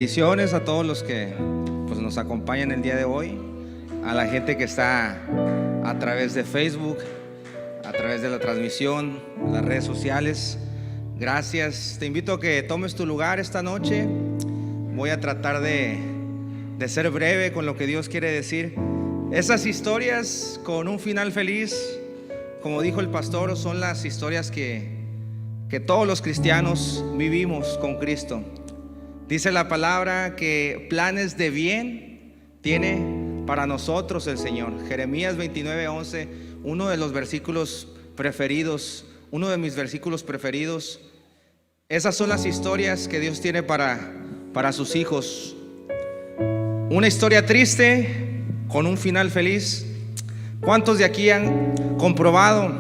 Bendiciones a todos los que nos acompañan el día de hoy, a la gente que está a través de Facebook, a través de la transmisión, las redes sociales. Gracias. Te invito a que tomes tu lugar esta noche. Voy a tratar de ser breve con lo que Dios quiere decir. Esas historias con un final feliz, como dijo el pastor, son las historias que todos los cristianos vivimos con Cristo. Dice la palabra que planes de bien tiene para nosotros el Señor. Jeremías 29:11, uno de los versículos preferidos, uno de mis versículos preferidos. Esas son las historias que Dios tiene para sus hijos. Una historia triste con un final feliz. ¿Cuántos de aquí han comprobado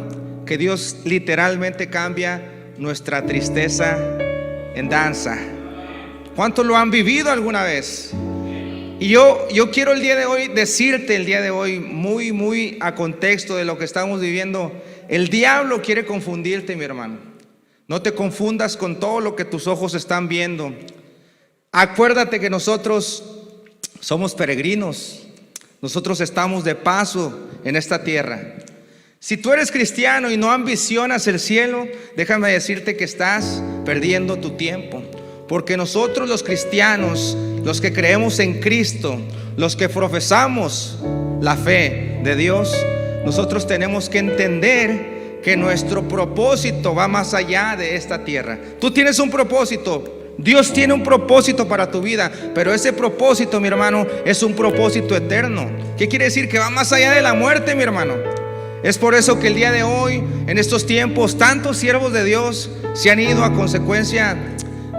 que Dios literalmente cambia nuestra tristeza en danza? ¿Cuántos lo han vivido alguna vez? Y yo quiero el día de hoy decirte, el día de hoy, muy a contexto de lo que estamos viviendo, el diablo quiere confundirte, mi hermano. No te confundas con todo lo que tus ojos están viendo. Acuérdate que nosotros somos peregrinos. Nosotros estamos de paso en esta tierra. Si tú eres cristiano y no ambicionas el cielo, déjame decirte que estás perdiendo tu tiempo. Porque nosotros los cristianos, los que creemos en Cristo, los que profesamos la fe de Dios, nosotros tenemos que entender que nuestro propósito va más allá de esta tierra. Tú tienes un propósito, Dios tiene un propósito para tu vida, pero ese propósito, mi hermano, es un propósito eterno. ¿Qué quiere decir? Que va más allá de la muerte, mi hermano. Es por eso que el día de hoy, en estos tiempos, tantos siervos de Dios se han ido a consecuencia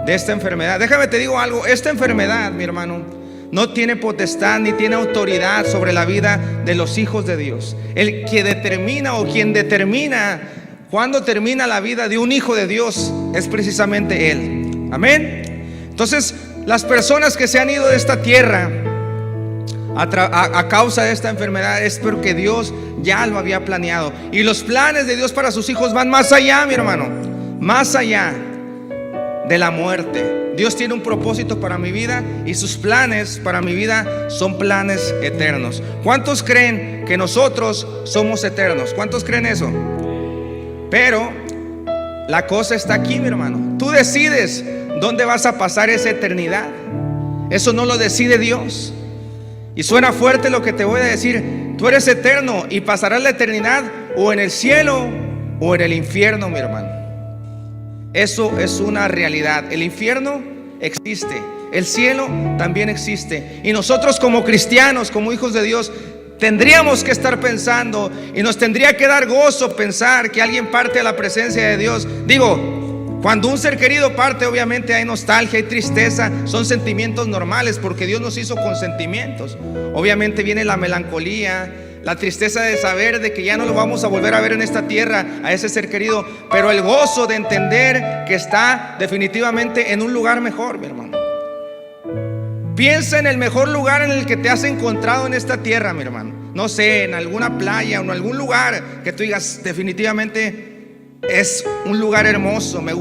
de esta enfermedad. Déjame te digo algo, esta enfermedad, mi hermano, no tiene potestad ni tiene autoridad sobre la vida de los hijos de Dios. El que determina o quien determina cuándo termina la vida de un hijo de Dios es precisamente Él. Amén. Entonces, las personas que se han ido de esta tierra a causa de esta enfermedad es porque Dios ya lo había planeado. Y los planes de Dios para sus hijos van más allá, mi hermano, más allá de la muerte. Dios tiene un propósito para mi vida y sus planes para mi vida son planes eternos. ¿Cuántos creen que nosotros somos eternos? ¿Cuántos creen eso? Pero la cosa está aquí, mi hermano. Tú decides dónde vas a pasar esa eternidad. Eso no lo decide Dios. Y suena fuerte lo que te voy a decir. Tú eres eterno y pasarás la eternidad o en el cielo o en el infierno, mi hermano. Eso es una realidad. El infierno existe, el cielo también existe. Y nosotros como cristianos, como hijos de Dios, tendríamos que estar pensando, y nos tendría que dar gozo pensar que alguien parte a la presencia de Dios. Digo, cuando un ser querido parte, obviamente hay nostalgia, hay tristeza, son sentimientos normales, porque Dios nos hizo con sentimientos. Obviamente viene la melancolía, la tristeza de saber de que ya no lo vamos a volver a ver en esta tierra a ese ser querido, pero el gozo de entender que está definitivamente en un lugar mejor, mi hermano. Piensa en el mejor lugar en el que te has encontrado en esta tierra, mi hermano. No sé, en alguna playa o en algún lugar que tú digas definitivamente es un lugar hermoso, me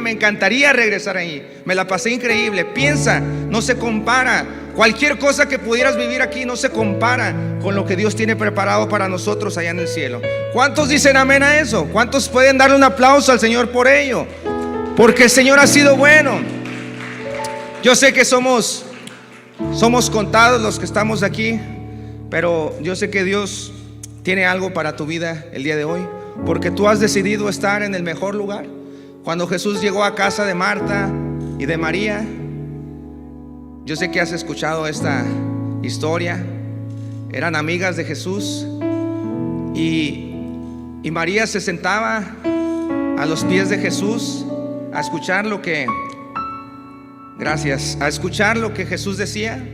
encantaría regresar ahí, me la pasé increíble. Piensa, no se compara. Cualquier cosa que pudieras vivir aquí no se compara con lo que Dios tiene preparado para nosotros allá en el cielo. ¿Cuántos dicen amén a eso? ¿Cuántos pueden darle un aplauso al Señor por ello? Porque el Señor ha sido bueno. Yo sé que somos contados los que estamos aquí, pero yo sé que Dios tiene algo para tu vida el día de hoy, porque tú has decidido estar en el mejor lugar. Cuando Jesús llegó a casa de Marta y de María, yo sé que has escuchado esta historia. Eran amigas de Jesús y María se sentaba a los pies de Jesús a escuchar a escuchar lo que Jesús decía.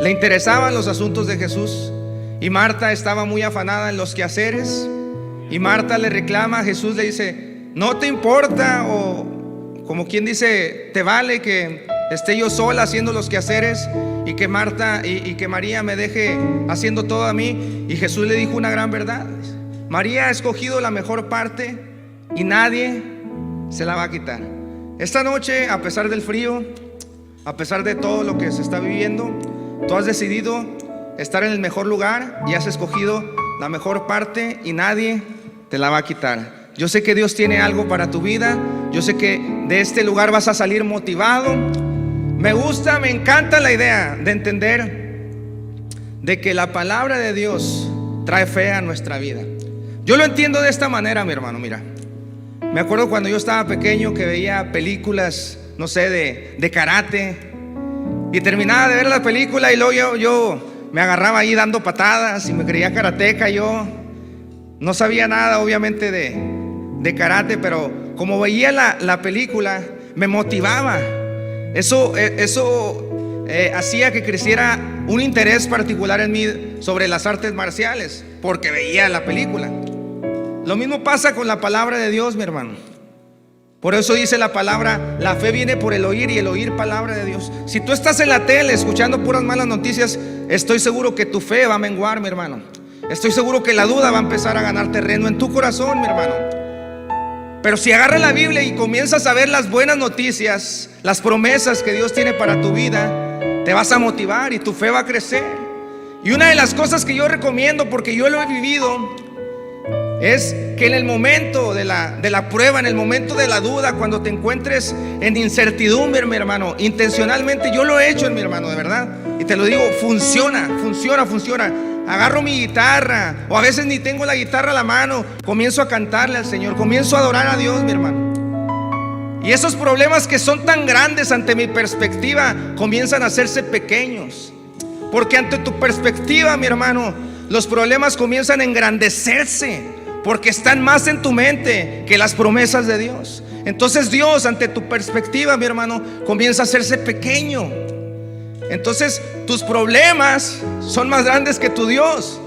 Le interesaban los asuntos de Jesús y Marta estaba muy afanada en los quehaceres. Y Marta le reclama a Jesús, le dice: ¿no te importa? O como quien dice, ¿te vale que esté yo sola haciendo los quehaceres y que María me deje haciendo todo a mí? Y Jesús le dijo una gran verdad: María ha escogido la mejor parte y nadie se la va a quitar. Esta noche, a pesar del frío, a pesar de todo lo que se está viviendo, tú has decidido estar en el mejor lugar y has escogido la mejor parte y nadie te la va a quitar. Yo sé que Dios tiene algo para tu vida. Yo sé que de este lugar vas a salir motivado. Me gusta, me encanta la idea de entender de que la palabra de Dios trae fe a nuestra vida. Yo lo entiendo de esta manera, mi hermano. Mira, me acuerdo cuando yo estaba pequeño que veía películas, no sé, de karate, y terminaba de ver la película y luego yo me agarraba ahí dando patadas y me creía karateca. Yo no sabía nada obviamente de karate, pero como veía la película me motivaba. Eso hacía que creciera un interés particular en mí sobre las artes marciales, porque veía la película. Lo mismo pasa con la palabra de Dios, mi hermano. Por eso dice la palabra, la fe viene por el oír y el oír palabra de Dios. Si tú estás en la tele escuchando puras malas noticias, estoy seguro que tu fe va a menguar, mi hermano. Estoy seguro que la duda va a empezar a ganar terreno en tu corazón, mi hermano. Pero si agarras la Biblia y comienzas a ver las buenas noticias, las promesas que Dios tiene para tu vida, te vas a motivar y tu fe va a crecer. Y una de las cosas que yo recomiendo, porque yo lo he vivido, es que en el momento de la prueba, en el momento de la duda, cuando te encuentres en incertidumbre, mi hermano, intencionalmente, yo lo he hecho, mi hermano, de verdad, y te lo digo, funciona. Agarro mi guitarra, o a veces ni tengo la guitarra a la mano, comienzo a cantarle al Señor, comienzo a adorar a Dios, mi hermano. Y esos problemas que son tan grandes ante mi perspectiva comienzan a hacerse pequeños, porque ante tu perspectiva, mi hermano, los problemas comienzan a engrandecerse, porque están más en tu mente que las promesas de Dios. Entonces Dios, ante tu perspectiva, mi hermano, comienza a hacerse pequeño. Entonces tus problemas son más grandes que tu Dios.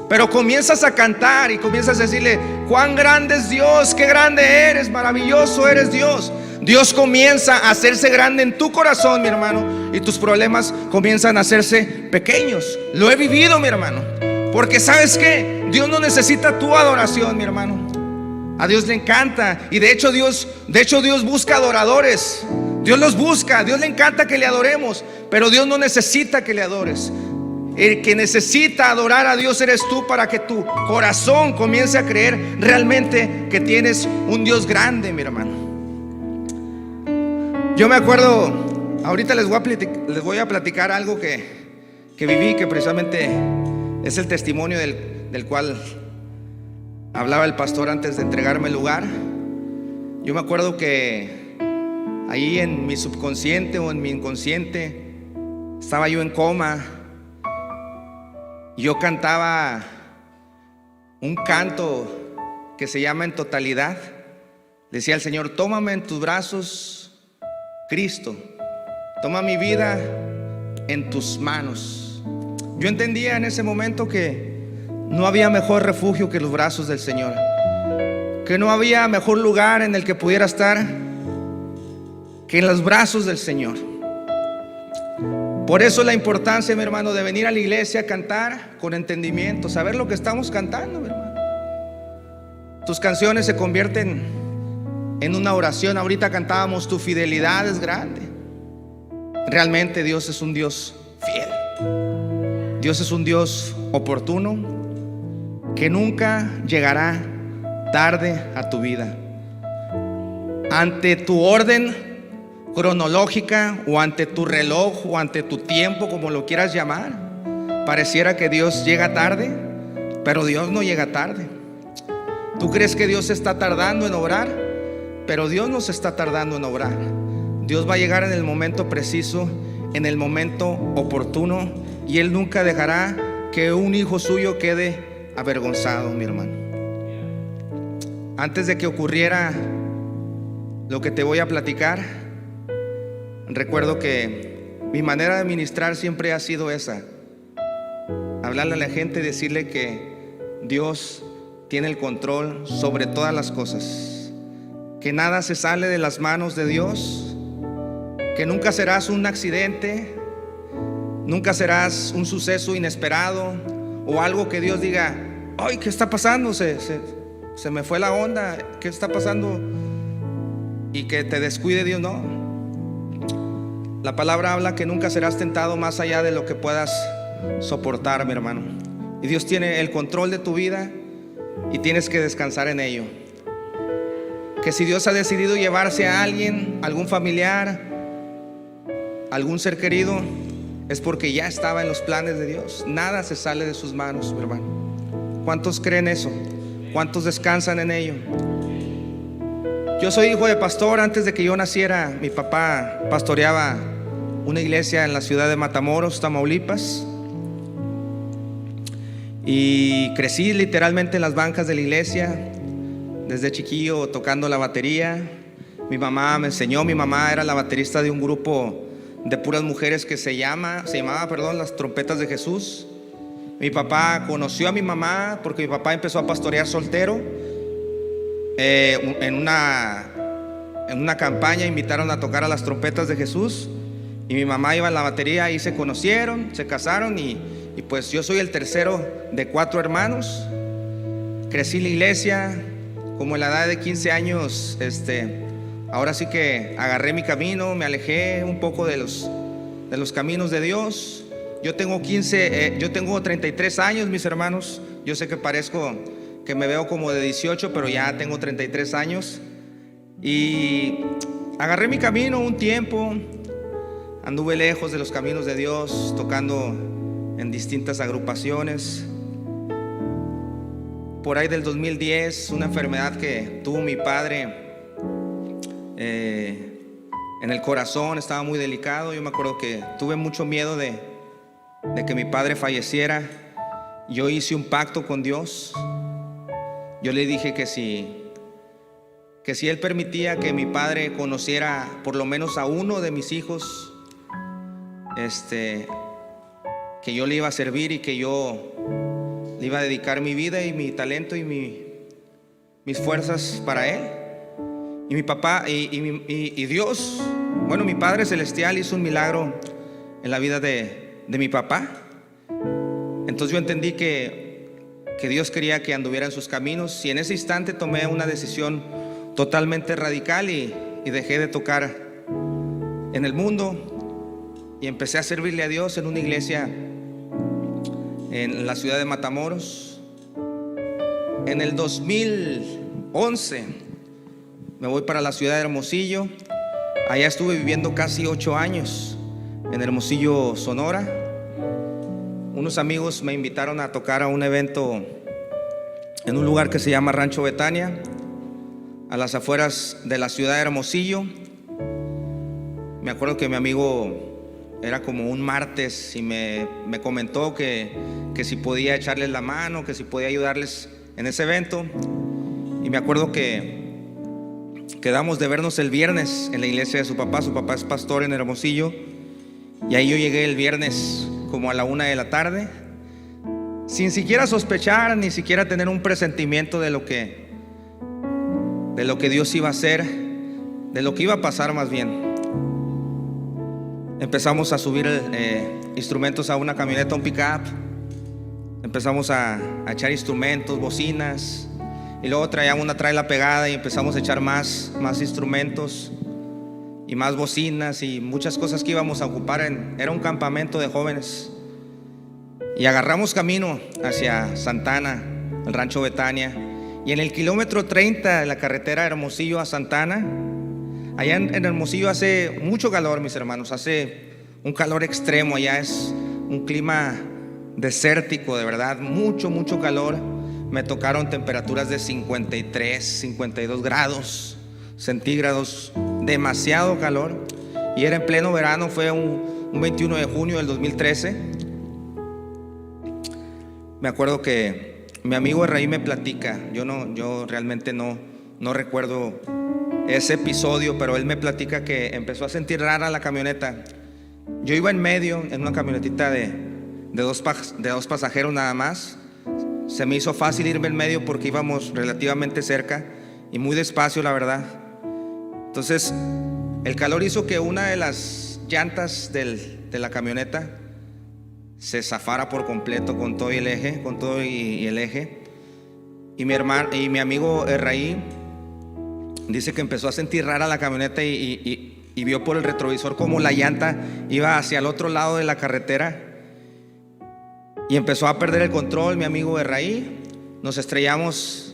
Pero comienzas a cantar y comienzas a decirle: cuán grande es Dios, qué grande eres, maravilloso eres Dios. Dios comienza a hacerse grande en tu corazón, mi hermano, y tus problemas comienzan a hacerse pequeños. Lo he vivido, mi hermano, porque ¿sabes qué? Dios no necesita tu adoración, mi hermano. A Dios le encanta, y de hecho Dios busca adoradores. Dios los busca, Dios le encanta que le adoremos, pero Dios no necesita que le adores. El que necesita adorar a Dios eres tú, para que tu corazón comience a creer realmente que tienes un Dios grande, mi hermano. Yo me acuerdo, ahorita les voy a platicar algo que viví, que precisamente es el testimonio del cual hablaba el pastor antes de entregarme el lugar. Yo me acuerdo que ahí en mi subconsciente o en mi inconsciente estaba yo en coma. Yo cantaba un canto que se llama En Totalidad. Decía al Señor: tómame en tus brazos, Cristo, toma mi vida en tus manos. Yo entendía en ese momento que no había mejor refugio que los brazos del Señor, que no había mejor lugar en el que pudiera estar que en los brazos del Señor. Por eso la importancia, mi hermano, de venir a la iglesia a cantar con entendimiento, saber lo que estamos cantando, mi hermano. Tus canciones se convierten en una oración. Ahorita cantábamos: tu fidelidad es grande. Realmente Dios es un Dios fiel. Dios es un Dios oportuno, que nunca llegará tarde a tu vida. Ante tu orden cronológica, o ante tu reloj, o ante tu tiempo, como lo quieras llamar, pareciera que Dios llega tarde, pero Dios no llega tarde. Tú crees que Dios está tardando en obrar, pero Dios no se está tardando en obrar. Dios va a llegar en el momento preciso, en el momento oportuno, y Él nunca dejará que un hijo suyo quede avergonzado, mi hermano. Antes de que ocurriera lo que te voy a platicar, recuerdo que mi manera de ministrar siempre ha sido esa: hablarle a la gente, decirle que Dios tiene el control sobre todas las cosas, que nada se sale de las manos de Dios, que nunca serás un accidente, nunca serás un suceso inesperado o algo que Dios diga: ay, ¿qué está pasando? Se me fue la onda, ¿qué está pasando? Y que te descuide Dios. No. La palabra habla que nunca serás tentado más allá de lo que puedas soportar, mi hermano. Y Dios tiene el control de tu vida y tienes que descansar en ello. Que si Dios ha decidido llevarse a alguien, algún familiar, algún ser querido, es porque ya estaba en los planes de Dios. Nada se sale de sus manos, mi hermano. ¿Cuántos creen eso? ¿Cuántos descansan en ello? Yo soy hijo de pastor. Antes de que yo naciera, mi papá pastoreaba una iglesia en la ciudad de Matamoros, Tamaulipas. Y crecí literalmente en las bancas de la iglesia, desde chiquillo tocando la batería. Mi mamá me enseñó. Mi mamá era la baterista de un grupo de puras mujeres que se llamaba las Trompetas de Jesús. Mi papá conoció a mi mamá porque mi papá empezó a pastorear soltero. En una campaña invitaron a tocar a las Trompetas de Jesús y mi mamá iba en la batería. Y se conocieron, se casaron y pues yo soy el tercero de 4 hermanos. Crecí en la iglesia. Como en la edad de 15 años, ahora sí que agarré mi camino, me alejé un poco de los caminos de Dios. Yo tengo 33 años, mis hermanos. Yo sé que parezco que me veo como de 18, pero ya tengo 33 años. Y agarré mi camino un tiempo. Anduve lejos de los caminos de Dios, tocando en distintas agrupaciones. Por ahí del 2010, una enfermedad que tuvo mi padre en el corazón, estaba muy delicado. Yo me acuerdo que tuve mucho miedo de que mi padre falleciera. Yo hice un pacto con Dios. Yo le dije que si Él permitía que mi padre conociera por lo menos a uno de mis hijos, que yo le iba a servir y que yo le iba a dedicar mi vida y mi talento y mis fuerzas para Él. Y mi papá y Dios, bueno, mi Padre Celestial hizo un milagro en la vida de mi papá. Entonces yo entendí que Dios quería que anduviera en sus caminos. Y en ese instante tomé una decisión totalmente radical y dejé de tocar en el mundo y empecé a servirle a Dios en una iglesia en la ciudad de Matamoros. En el 2011 me voy para la ciudad de Hermosillo. Allá estuve viviendo casi 8 años, en Hermosillo, Sonora. Unos amigos me invitaron a tocar a un evento en un lugar que se llama Rancho Betania, a las afueras de la ciudad de Hermosillo. Me acuerdo que mi amigo, era como un martes, y me comentó que si podía echarles la mano, que si podía ayudarles en ese evento. Y me acuerdo que quedamos de vernos el viernes en la iglesia de su papá. Su papá es pastor en Hermosillo. Y ahí yo llegué el viernes como a la 1 de la tarde, sin siquiera sospechar, ni siquiera tener un presentimiento de lo que Dios iba a hacer, de lo que iba a pasar más bien. Empezamos a subir instrumentos a una camioneta, un pick-up. Empezamos a echar instrumentos, bocinas. Y luego traíamos una traila pegada y empezamos a echar más instrumentos y más bocinas y muchas cosas que íbamos a ocupar. Era un campamento de jóvenes. Y agarramos camino hacia Santana, el Rancho Betania. Y en el kilómetro 30 de la carretera Hermosillo a Santana, allá en Hermosillo hace mucho calor, mis hermanos. Hace un calor extremo. Allá es un clima desértico, de verdad. Mucho calor. Me tocaron temperaturas de 53, 52 grados centígrados. Demasiado calor. Y era en pleno verano. Fue un 21 de junio del 2013. Me acuerdo que mi amigo Erraí me platica. Yo realmente no recuerdo ese episodio, pero él me platica que empezó a sentir rara la camioneta. Yo iba en medio, en una camionetita de dos pasajeros nada más. Se me hizo fácil irme en medio porque íbamos relativamente cerca y muy despacio, la verdad. Entonces el calor hizo que una de las llantas de la camioneta se zafara por completo con todo y el eje, y mi amigo Erraí dice que empezó a sentir rara la camioneta y y vio por el retrovisor como la llanta iba hacia el otro lado de la carretera y empezó a perder el control. Mi amigo Erraí, nos estrellamos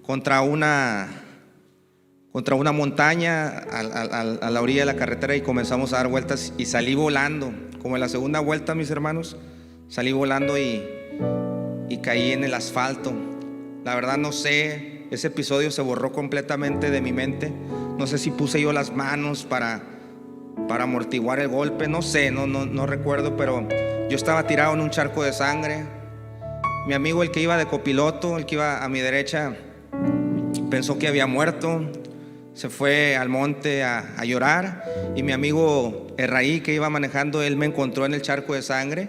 contra una montaña a la orilla de la carretera y comenzamos a dar vueltas y salí volando. Como en la segunda vuelta, mis hermanos, salí volando y caí en el asfalto. La verdad no sé, ese episodio se borró completamente de mi mente. No sé si puse yo las manos para amortiguar el golpe, no sé, no recuerdo, pero yo estaba tirado en un charco de sangre. Mi amigo, el que iba de copiloto, el que iba a mi derecha, pensó que había muerto, se fue al monte a llorar. Y mi amigo Erraí, que iba manejando, él me encontró en el charco de sangre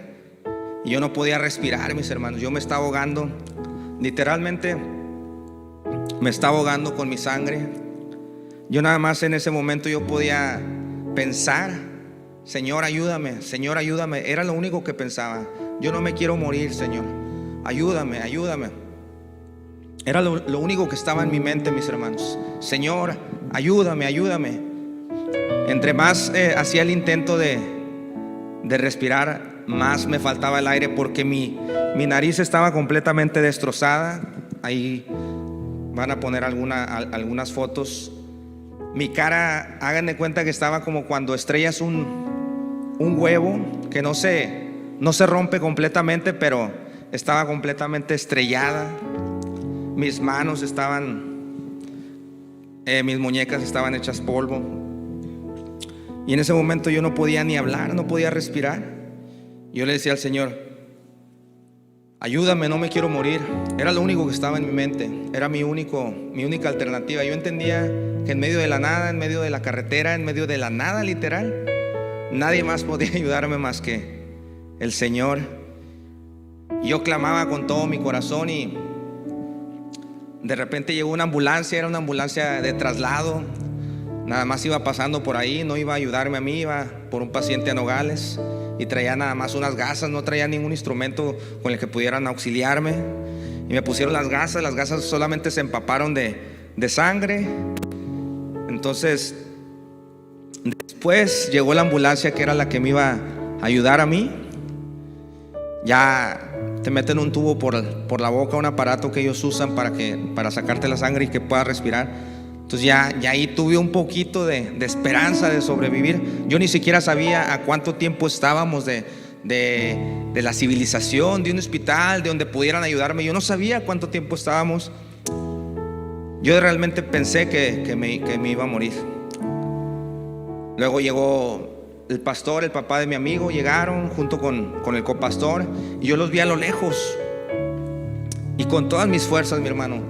y yo no podía respirar, mis hermanos. Yo me estaba ahogando, literalmente me estaba ahogando con mi sangre. Yo nada más en ese momento yo podía pensar: Señor, ayúdame, Señor, ayúdame. Era lo único que pensaba. Yo no me quiero morir, Señor, ayúdame, ayúdame. Era lo único que estaba en mi mente, mis hermanos. Señor, ayúdame, ayúdame. Entre más hacía el intento de respirar, más me faltaba el aire, porque mi nariz estaba completamente destrozada. Ahí van a poner algunas fotos. Mi cara, hagan de cuenta que estaba como cuando estrellas un huevo que no se rompe completamente, pero estaba completamente estrellada. Mis manos mis muñecas estaban hechas polvo. Y en ese momento yo no podía ni hablar, no podía respirar. Yo le decía al Señor: ayúdame, no me quiero morir. Era lo único que estaba en mi mente. Era mi única alternativa. Yo entendía que en medio de la nada, en medio de la carretera, en medio de la nada literal, nadie más podía ayudarme más que el Señor. Y yo clamaba con todo mi corazón, y de repente llegó una ambulancia. Era una ambulancia de traslado. Nada más iba pasando por ahí, no iba a ayudarme a mí, iba por un paciente a Nogales, y traía nada más unas gasas, no traía ningún instrumento con el que pudieran auxiliarme. Y me pusieron las gasas solamente se empaparon de sangre. Entonces después llegó la ambulancia, que era la que me iba a ayudar a mí. Ya te meten un tubo por la boca, un aparato que ellos usan para sacarte la sangre y que puedas respirar. Entonces ya ahí tuve un poquito de esperanza de sobrevivir. Yo ni siquiera sabía a cuánto tiempo estábamos de la civilización, de un hospital, de donde pudieran ayudarme. Yo no sabía cuánto tiempo estábamos. Yo realmente pensé que me iba a morir. Luego llegó el pastor, el papá de mi amigo, llegaron junto con el copastor, y yo los vi a lo lejos. Y con todas mis fuerzas, mi hermano,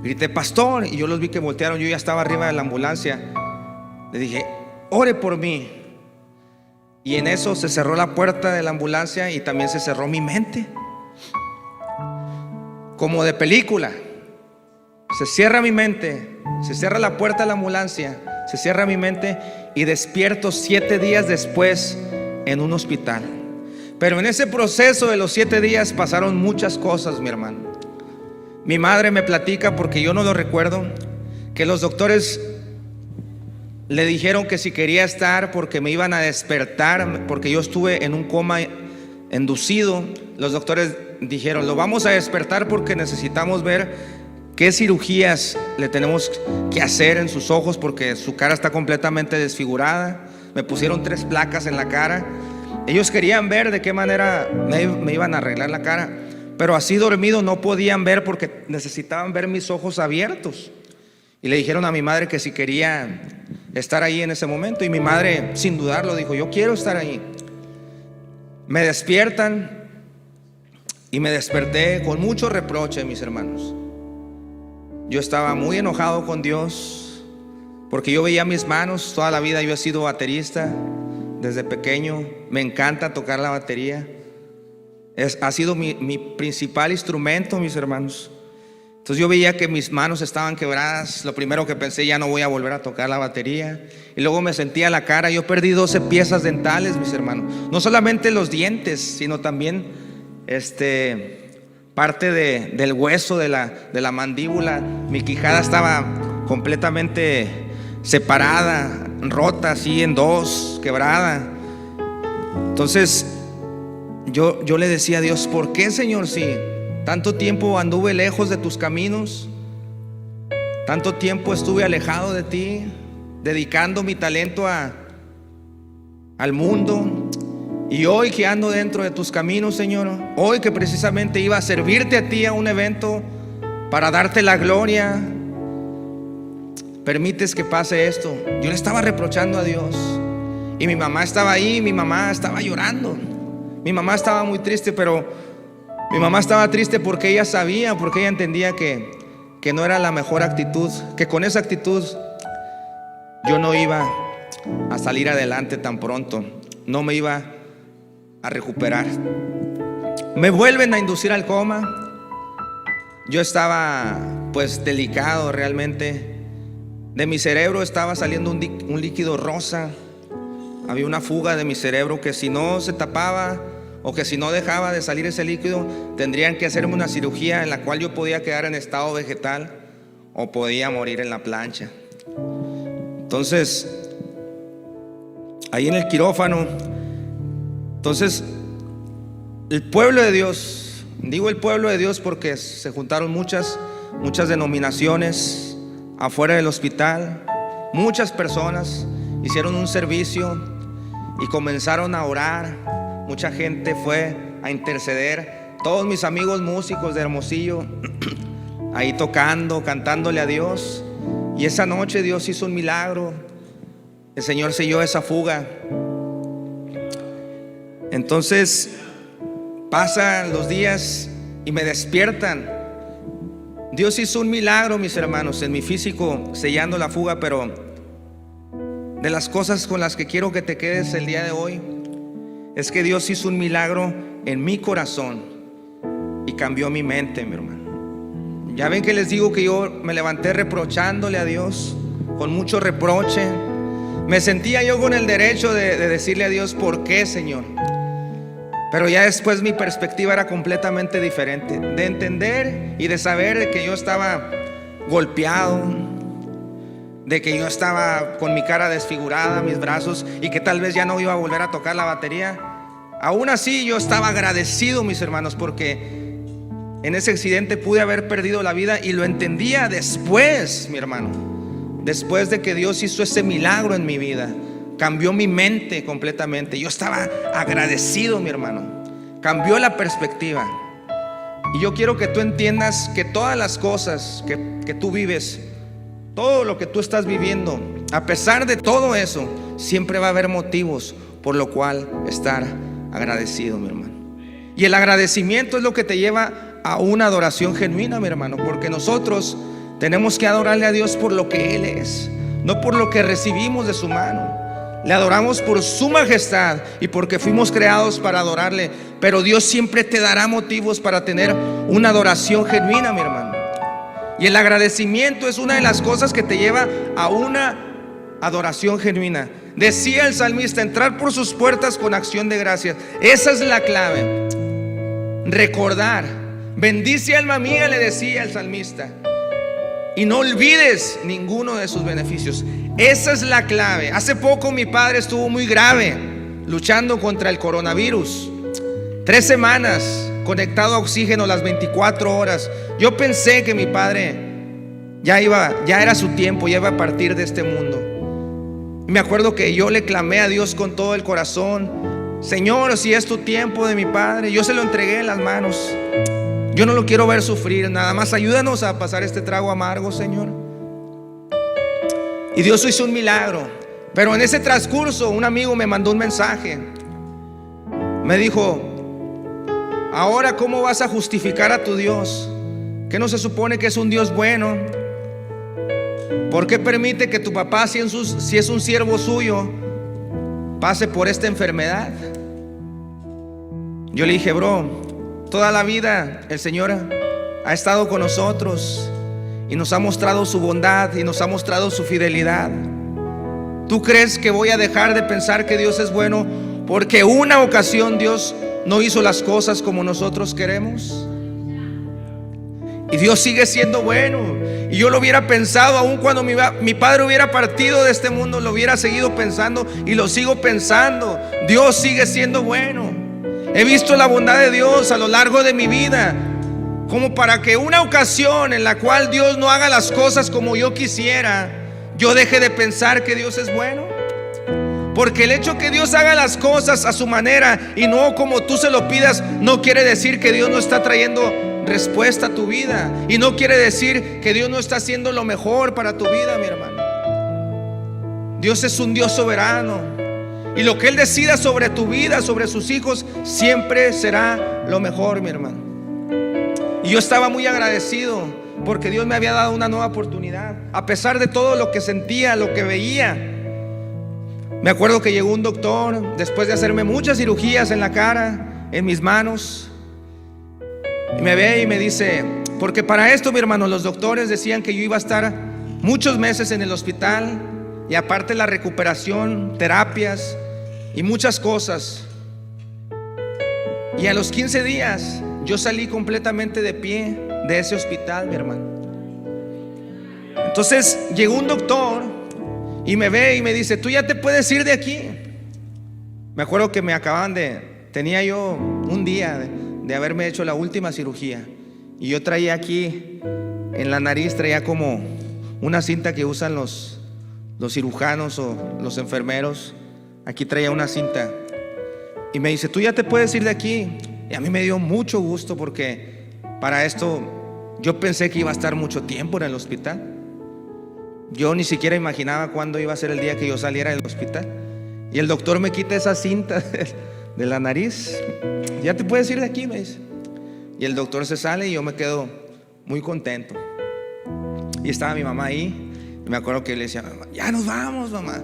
grité: pastor. Y yo los vi que voltearon. Yo ya estaba arriba de la ambulancia. Le dije: ore por mí. Y en eso se cerró la puerta de la ambulancia, y también se cerró mi mente. Como de película. Se cierra mi mente, se cierra la puerta de la ambulancia, se cierra mi mente, y despierto 7 días después en un hospital. Pero en ese proceso de los 7 días pasaron muchas cosas, mi hermano. Mi madre me platica, porque yo no lo recuerdo, que los doctores le dijeron que si quería estar, porque me iban a despertar, porque yo estuve en un coma inducido. Los doctores dijeron: lo vamos a despertar porque necesitamos ver qué cirugías le tenemos que hacer en sus ojos, porque su cara está completamente desfigurada. Me pusieron 3 placas en la cara. Ellos querían ver de qué manera me iban a arreglar la cara, pero así dormido no podían ver, porque necesitaban ver mis ojos abiertos. Y le dijeron a mi madre que si quería estar ahí en ese momento, y mi madre, sin dudarlo, dijo: yo quiero estar ahí. Me despiertan, y me desperté con mucho reproche, mis hermanos. Yo estaba muy enojado con Dios, porque yo veía mis manos. Toda la vida yo he sido baterista desde pequeño. Me encanta tocar la batería. Ha sido mi principal instrumento, mis hermanos. Entonces yo veía que mis manos estaban quebradas. Lo primero que pensé: ya no voy a volver a tocar la batería. Y luego me sentía la cara. Yo perdí 12 piezas dentales, mis hermanos. No solamente los dientes, sino también parte del hueso de la mandíbula. Mi quijada estaba completamente separada. rota así en dos, quebrada. Entonces yo le decía a Dios: ¿por qué, Señor, si tanto tiempo anduve lejos de tus caminos? Tanto tiempo estuve alejado de ti, dedicando mi talento al mundo. Y hoy que ando dentro de tus caminos, Señor, hoy que precisamente iba a servirte a ti a un evento para darte la gloria, permites que pase esto. Yo le estaba reprochando a Dios. Y mi mamá estaba ahí, mi mamá estaba llorando. Mi mamá estaba muy triste, pero mi mamá estaba triste porque ella sabía, porque ella entendía que no era la mejor actitud, que con esa actitud yo no iba a salir adelante tan pronto, no me iba a recuperar. Me vuelven a inducir al coma. Yo estaba pues delicado realmente. De mi cerebro estaba saliendo un líquido rosa. Había una fuga de mi cerebro que si no se tapaba, o que si no dejaba de salir ese líquido, tendrían que hacerme una cirugía en la cual yo podía quedar en estado vegetal o podía morir en la plancha. Entonces, ahí en el quirófano, entonces el pueblo de Dios, digo el pueblo de Dios porque se juntaron muchas denominaciones afuera del hospital. Muchas personas hicieron un servicio y comenzaron a orar. Mucha gente fue a interceder. Todos mis amigos músicos de Hermosillo ahí tocando, cantándole a Dios. Y esa noche Dios hizo un milagro. El Señor selló esa fuga. Entonces pasan los días y me despiertan. Dios hizo un milagro, mis hermanos, en mi físico, sellando la fuga. Pero de las cosas con las que quiero que te quedes el día de hoy es que Dios hizo un milagro en mi corazón y cambió mi mente, mi hermano. Ya ven que les digo que yo me levanté reprochándole a Dios, con mucho reproche. Me sentía yo con el derecho de decirle a Dios: ¿por qué, Señor? Pero ya después mi perspectiva era completamente diferente, de entender y de saber que yo estaba golpeado, de que yo estaba con mi cara desfigurada, mis brazos, y que tal vez ya no iba a volver a tocar la batería. Aún así yo estaba agradecido, mis hermanos, porque en ese accidente pude haber perdido la vida, y lo entendía después, mi hermano, después de que Dios hizo ese milagro en mi vida. Cambió mi mente completamente. Yo estaba agradecido, mi hermano. Cambió la perspectiva. Y yo quiero que tú entiendas que todas las cosas que tú vives, todo lo que tú estás viviendo, a pesar de todo eso, siempre va a haber motivos por lo cual estar agradecido, mi hermano. Y el agradecimiento es lo que te lleva a una adoración genuina, mi hermano, porque nosotros tenemos que adorarle a Dios por lo que Él es, no por lo que recibimos de su mano. Le adoramos por su majestad y porque fuimos creados para adorarle. Pero Dios siempre te dará motivos para tener una adoración genuina, mi hermano. Y el agradecimiento es una de las cosas que te lleva a una adoración genuina. Decía el salmista: entrar por sus puertas con acción de gracias. Esa es la clave. Recordar. Bendice, alma mía, le decía el salmista, y no olvides ninguno de sus beneficios. Esa es la clave. Hace poco mi padre estuvo muy grave, luchando contra el coronavirus. 3 semanas conectado a oxígeno las 24 horas. Yo pensé que mi padre ya era su tiempo, ya iba a partir de este mundo. Y me acuerdo que yo le clamé a Dios con todo el corazón: Señor, si es tu tiempo de mi padre, yo se lo entregué en las manos. Yo no lo quiero ver sufrir, nada más ayúdanos a pasar este trago amargo, Señor. Y Dios hizo un milagro. Pero en ese transcurso un amigo me mandó un mensaje. Me dijo: ahora, ¿cómo vas a justificar a tu Dios? ¿Que no se supone que es un Dios bueno? ¿Por qué permite que tu papá, si es un siervo suyo, pase por esta enfermedad? Yo le dije: bro, toda la vida el Señor ha estado con nosotros y nos ha mostrado su bondad y nos ha mostrado su fidelidad. ¿Tú crees que voy a dejar de pensar que Dios es bueno porque una ocasión Dios no hizo las cosas como nosotros queremos? Y Dios sigue siendo bueno. Y yo lo hubiera pensado aún cuando mi padre hubiera partido de este mundo, lo hubiera seguido pensando y lo sigo pensando. Dios sigue siendo bueno. He visto la bondad de Dios a lo largo de mi vida, como para que una ocasión en la cual Dios no haga las cosas como yo quisiera, yo deje de pensar que Dios es bueno. Porque el hecho que Dios haga las cosas a su manera y no como tú se lo pidas, no quiere decir que Dios no está trayendo respuesta a tu vida, y no quiere decir que Dios no está haciendo lo mejor para tu vida, mi hermano. Dios es un Dios soberano, y lo que Él decida sobre tu vida, sobre sus hijos, siempre será lo mejor, mi hermano. Y yo estaba muy agradecido porque Dios me había dado una nueva oportunidad, a pesar de todo lo que sentía, lo que veía. Me acuerdo que llegó un doctor después de hacerme muchas cirugías en la cara, en mis manos, y me ve y me dice, porque para esto, mi hermano, los doctores decían que yo iba a estar muchos meses en el hospital, y aparte la recuperación, terapias y muchas cosas. Y a los 15 días yo salí completamente de pie de ese hospital, mi hermano. Entonces llegó un doctor y me ve y me dice, tú ya te puedes ir de aquí. Me acuerdo que tenía yo un día de haberme hecho la última cirugía, y yo traía aquí en la nariz, traía como una cinta que usan los cirujanos o los enfermeros. Aquí traía una cinta y me dice, tú ya te puedes ir de aquí. Y a mí me dio mucho gusto, porque para esto yo pensé que iba a estar mucho tiempo en el hospital. Yo ni siquiera imaginaba cuándo iba a ser el día que yo saliera del hospital. Y el doctor me quita esa cinta de la nariz. Ya te puedes ir de aquí, me dice. Y el doctor se sale y yo me quedo muy contento. Y estaba mi mamá ahí, y me acuerdo que le decía, mamá, ya nos vamos, mamá,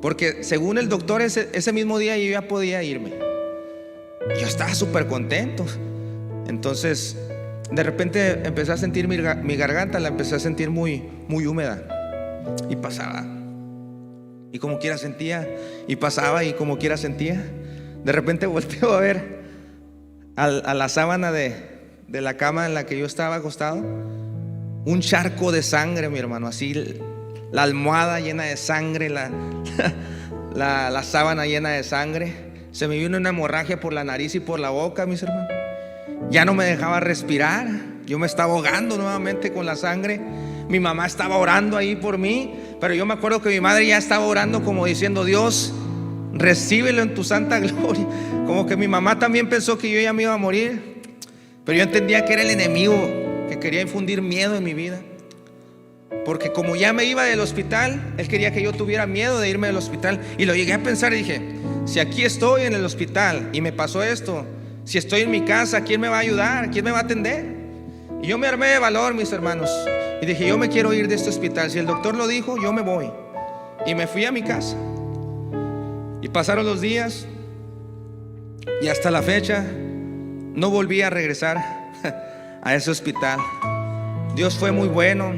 porque según el doctor ese mismo día yo ya podía irme. Yo estaba súper contento. Entonces de repente empecé a sentir mi garganta, la empecé a sentir muy, muy húmeda, y pasaba y como quiera sentía, y pasaba y como quiera sentía. De repente volteo a ver a la sábana de la cama en la que yo estaba acostado, un charco de sangre, mi hermano, así, la almohada llena de sangre, la sábana llena de sangre. Se me vino una hemorragia por la nariz y por la boca, mis hermanos. Ya no me dejaba respirar, yo me estaba ahogando nuevamente con la sangre. Mi mamá estaba orando ahí por mí, pero yo me acuerdo que mi madre ya estaba orando como diciendo, Dios, recíbelo en tu santa gloria. Como que mi mamá también pensó que yo ya me iba a morir, pero yo entendía que era el enemigo que quería infundir miedo en mi vida, porque como ya me iba del hospital, él quería que yo tuviera miedo de irme del hospital. Y lo llegué a pensar y dije, si aquí estoy en el hospital y me pasó esto, si estoy en mi casa, ¿quién me va a ayudar? ¿Quién me va a atender? Y yo me armé de valor, mis hermanos, y dije, yo me quiero ir de este hospital. Si el doctor lo dijo, yo me voy. Y me fui a mi casa. Y pasaron los días, y hasta la fecha no volví a regresar a ese hospital. Dios fue muy bueno.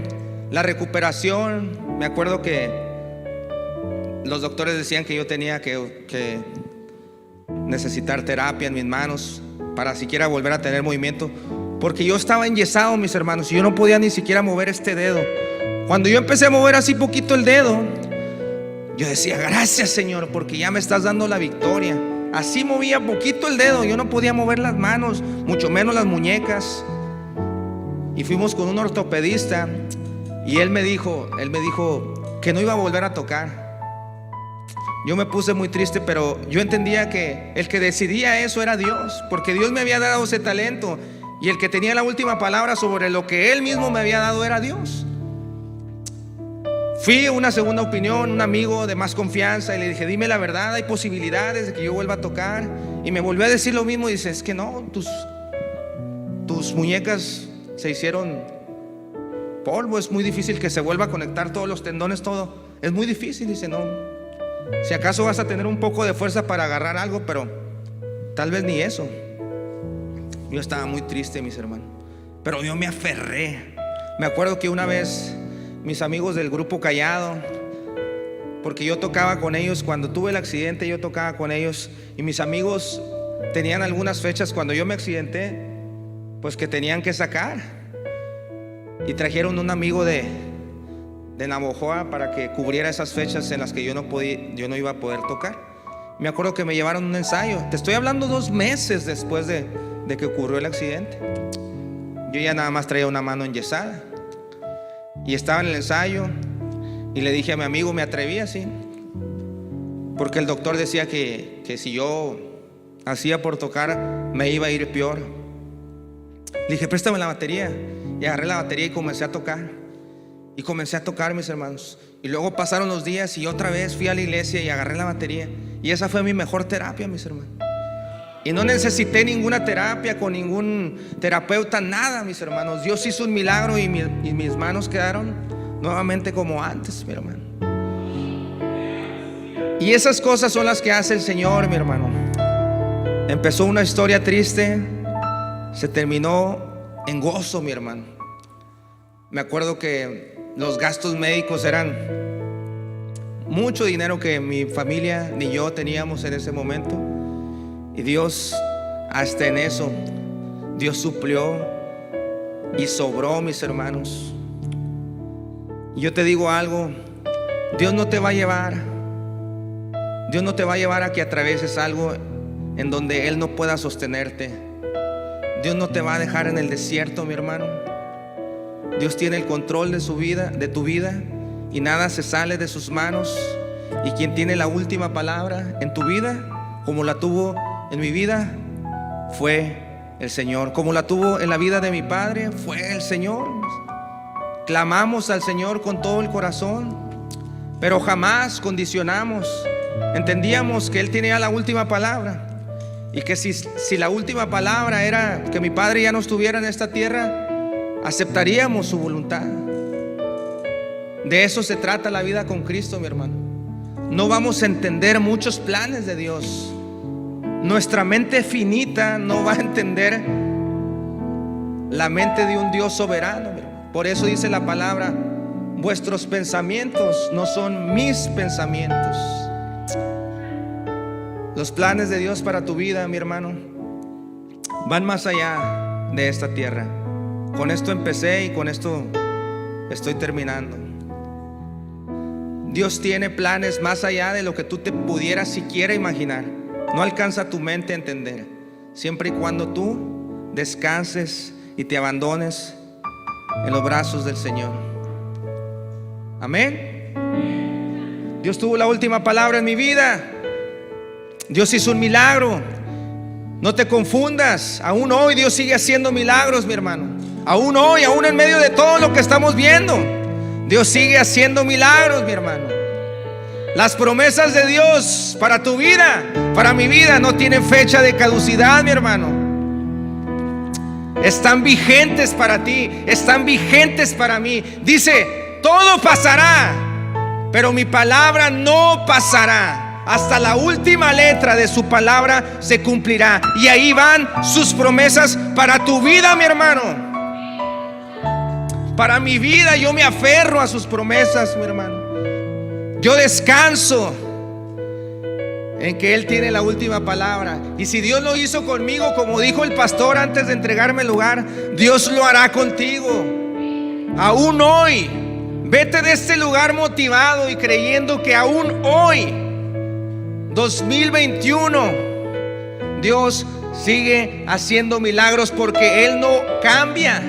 La recuperación, me acuerdo que los doctores decían que yo tenía que necesitar terapia en mis manos para siquiera volver a tener movimiento, porque yo estaba enyesado, mis hermanos, y yo no podía ni siquiera mover este dedo. Cuando yo empecé a mover así poquito el dedo, yo decía, gracias, Señor, porque ya me estás dando la victoria. Así movía poquito el dedo, yo no podía mover las manos, mucho menos las muñecas. Y fuimos con un ortopedista, y él me dijo que no iba a volver a tocar. Yo me puse muy triste, pero yo entendía que el que decidía eso era Dios, porque Dios me había dado ese talento, y el que tenía la última palabra sobre lo que Él mismo me había dado era Dios. Fui a una segunda opinión, un amigo de más confianza, y le dije, dime la verdad, hay posibilidades de que yo vuelva a tocar. Y me volvió a decir lo mismo, y dice, es que no, tus muñecas se hicieron polvo, es muy difícil que se vuelva a conectar todos los tendones, todo, es muy difícil. Dice, no, si acaso vas a tener un poco de fuerza para agarrar algo, pero tal vez ni eso. Yo estaba muy triste, mis hermanos, pero yo me aferré. Me acuerdo que una vez mis amigos del grupo Callado, porque yo tocaba con ellos cuando tuve el accidente, yo tocaba con ellos, y mis amigos tenían algunas fechas cuando yo me accidenté, pues que tenían que sacar. y trajeron un amigo de Navojoa para que cubriera esas fechas en las que yo no iba a poder tocar. Me acuerdo que me llevaron un ensayo. Te estoy hablando 2 meses después de que ocurrió el accidente. Yo ya nada más traía una mano enyesada y estaba en el ensayo y le dije a mi amigo, me atreví así, porque el doctor decía que si yo hacía por tocar me iba a ir peor. Le dije, préstame la batería, y agarré la batería y comencé a tocar. Y comencé a tocar, mis hermanos. Y luego pasaron los días y otra vez fui a la iglesia y agarré la batería. Y esa fue mi mejor terapia, mis hermanos. Y no necesité ninguna terapia con ningún terapeuta, nada, mis hermanos. Dios hizo un milagro y mis manos quedaron nuevamente como antes, mi hermano. Y esas cosas son las que hace el Señor, mi hermano. Empezó una historia triste, se terminó en gozo, mi hermano. Me acuerdo que los gastos médicos eran mucho dinero que mi familia ni yo teníamos en ese momento. Y Dios, hasta en eso, Dios suplió y sobró, mis hermanos. Y yo te digo algo, Dios no te va a llevar a que atravieses algo en donde Él no pueda sostenerte. Dios no te va a dejar en el desierto, mi hermano. Dios tiene el control de su vida, de tu vida, y nada se sale de sus manos. Y quien tiene la última palabra en tu vida, como la tuvo en mi vida, fue el Señor. Como la tuvo en la vida de mi padre, fue el Señor. Clamamos al Señor con todo el corazón, pero jamás condicionamos. Entendíamos que Él tenía la última palabra, y que si la última palabra era que mi padre ya no estuviera en esta tierra, aceptaríamos su voluntad. De eso se trata la vida con Cristo, mi hermano. No vamos a entender muchos planes de Dios. Nuestra mente finita no va a entender la mente de un Dios soberano, mi hermano. Por eso dice la palabra, vuestros pensamientos no son mis pensamientos. Los planes de Dios para tu vida, mi hermano, van más allá de esta tierra. Con esto empecé y con esto estoy terminando. Dios tiene planes más allá de lo que tú te pudieras siquiera imaginar. No alcanza tu mente a entender, siempre y cuando tú descanses y te abandones en los brazos del Señor. Amén. Dios tuvo la última palabra en mi vida. Dios hizo un milagro. No te confundas. Aún hoy Dios sigue haciendo milagros, mi hermano. Aún hoy, aún en medio de todo lo que estamos viendo, Dios sigue haciendo milagros, mi hermano. Las promesas de Dios para tu vida, para mi vida, no tienen fecha de caducidad, mi hermano. Están vigentes para ti, están vigentes para mí. Dice, todo pasará, pero mi palabra no pasará. Hasta la última letra de su palabra se cumplirá. Y ahí van sus promesas para tu vida, mi hermano. Para mi vida, yo me aferro a sus promesas, mi hermano. Yo descanso en que Él tiene la última palabra. Y si Dios lo hizo conmigo, como dijo el pastor antes de entregarme el lugar, Dios lo hará contigo. Aún hoy, vete de este lugar motivado y creyendo que aún hoy, 2021, Dios sigue haciendo milagros, porque Él no cambia.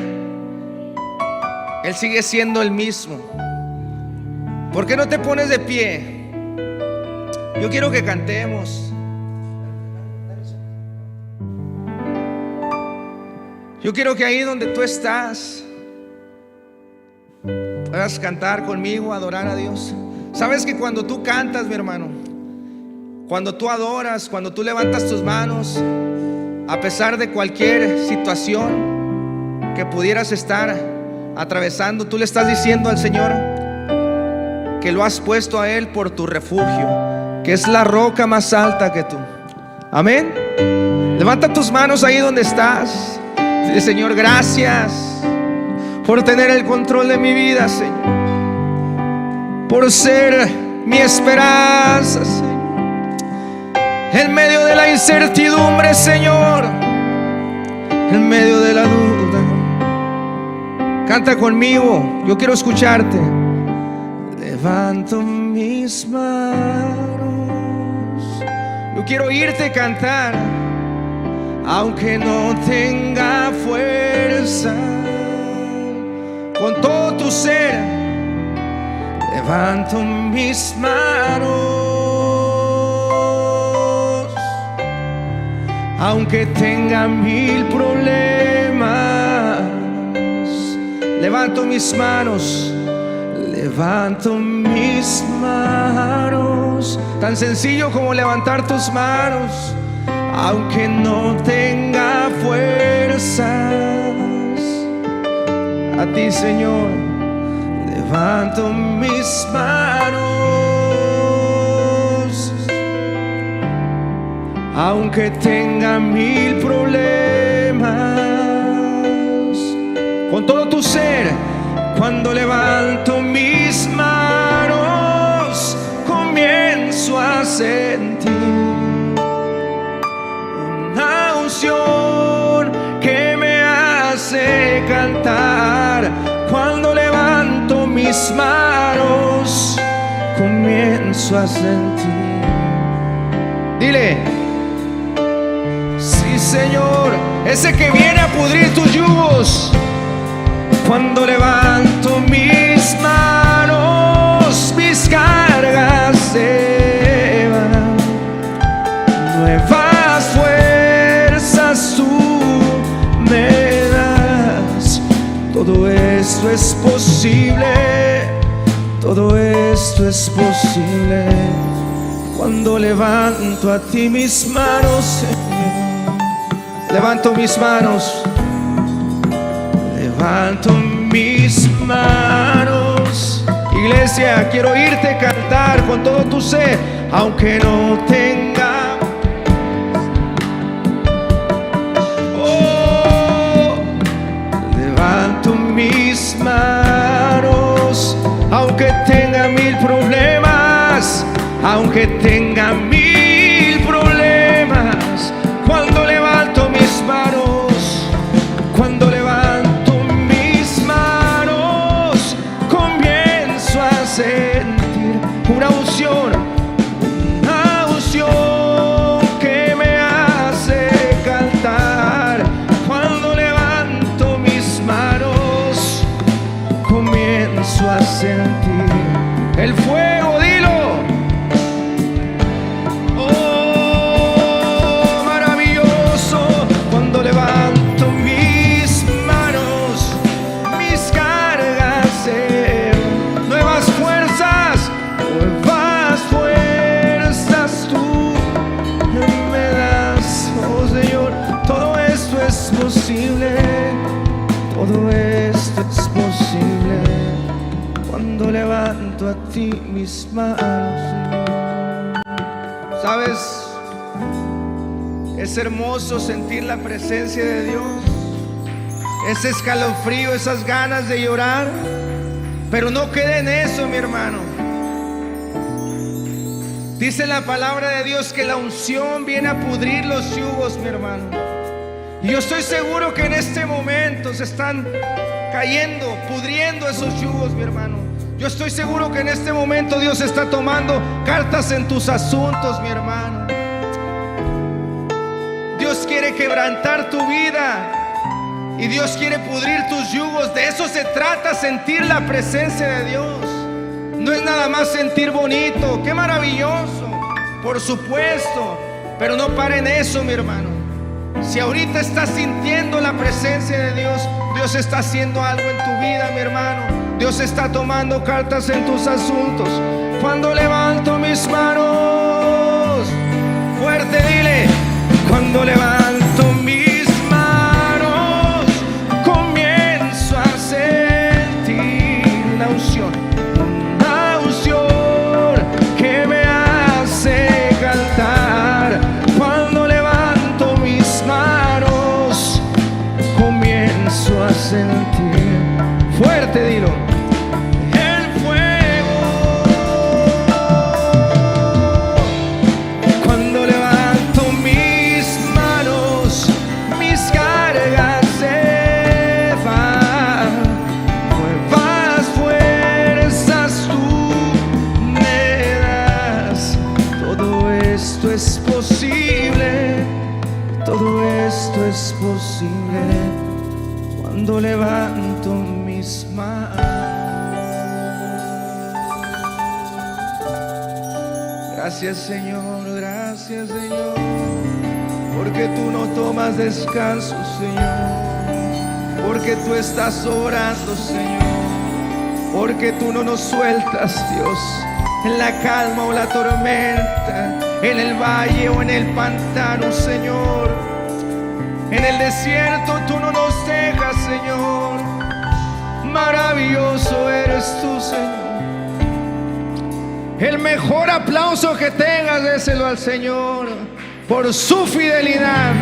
Él sigue siendo el mismo. ¿Por qué no te pones de pie? Yo quiero que cantemos. Yo quiero que ahí donde tú estás puedas cantar conmigo, adorar a Dios. Sabes que cuando tú cantas, mi hermano, cuando tú adoras, cuando tú levantas tus manos, a pesar de cualquier situación que pudieras estar atravesando, tú le estás diciendo al Señor que lo has puesto a Él por tu refugio, que es la roca más alta que tú. Amén. Levanta tus manos ahí donde estás. Dile, Señor, gracias por tener el control de mi vida, Señor, por ser mi esperanza, Señor. En medio de la incertidumbre, Señor, en medio de la duda, Canta conmigo, yo quiero escucharte. Levanto mis manos, yo quiero oírte cantar, aunque no tenga fuerza. Con todo tu ser, levanto mis manos, aunque tenga 1000 problemas. Levanto mis manos, levanto mis manos. Tan sencillo como levantar tus manos, aunque no tenga fuerzas. A ti, Señor, levanto mis manos, aunque tenga 1000 problemas. Con todo tu ser, cuando levanto mis manos, comienzo a sentir una unción que me hace cantar. Cuando levanto mis manos, comienzo a sentir. Dile: sí, Señor, ese que viene a pudrir tus yugos. Cuando levanto mis manos, mis cargas se van. Nuevas fuerzas tú me das. Todo esto es posible, todo esto es posible. Cuando levanto a ti mis manos, Señor, levanto mis manos, levanto mis manos. Iglesia, quiero oírte cantar con todo tu ser, aunque no tenga. Oh, levanto mis manos, aunque tenga 1000 problemas, aunque tenga 1000 problemas. Cuando levanto mis manos, cuando levanto mis manos, comienzo a sentir una unción que me hace cantar. Cuando levanto mis manos, comienzo a sentir el fuego. Dilo. Oh, maravilloso. Cuando levanto mis manos, mis cargas se van. Nuevas fuerzas tú me das. Oh, Señor, todo esto es posible, todo esto es posible. Cuando levanto a ti mis manos, Señor. ¿Sabes? Es hermoso sentir la presencia de Dios, ese escalofrío, esas ganas de llorar. Pero no quede en eso, mi hermano. Dice la palabra de Dios que la unción viene a pudrir los yugos, mi hermano. Y yo estoy seguro que en este momento se están cayendo, pudriendo esos yugos, mi hermano. Yo estoy seguro que en este momento Dios está tomando cartas en tus asuntos, mi hermano. Dios quiere quebrantar tu vida y Dios quiere pudrir tus yugos. De eso se trata, sentir la presencia de Dios. No es nada más sentir bonito, qué maravilloso, por supuesto, pero no para en eso, mi hermano. Si ahorita estás sintiendo la presencia de Dios, Dios está haciendo algo en tu vida, mi hermano. Dios está tomando cartas en tus asuntos. Cuando levanto mis manos, fuerte dile: cuando levanto mis manos, comienzo a sentir una unción que me hace cantar. Cuando levanto mis manos, comienzo a sentir. Fuerte dilo: el fuego. Cuando levanto mis todo esto es posible cuando levanto mis manos. Gracias Señor, gracias Señor, porque tú no tomas descanso, Señor, porque tú estás orando, Señor, porque tú no nos sueltas, Dios, en la calma o la tormenta, en el valle o en el pantano, Señor, en el desierto tú no nos dejas, Señor. Maravilloso eres tú, Señor. El mejor aplauso que tengas, déselo al Señor por su fidelidad.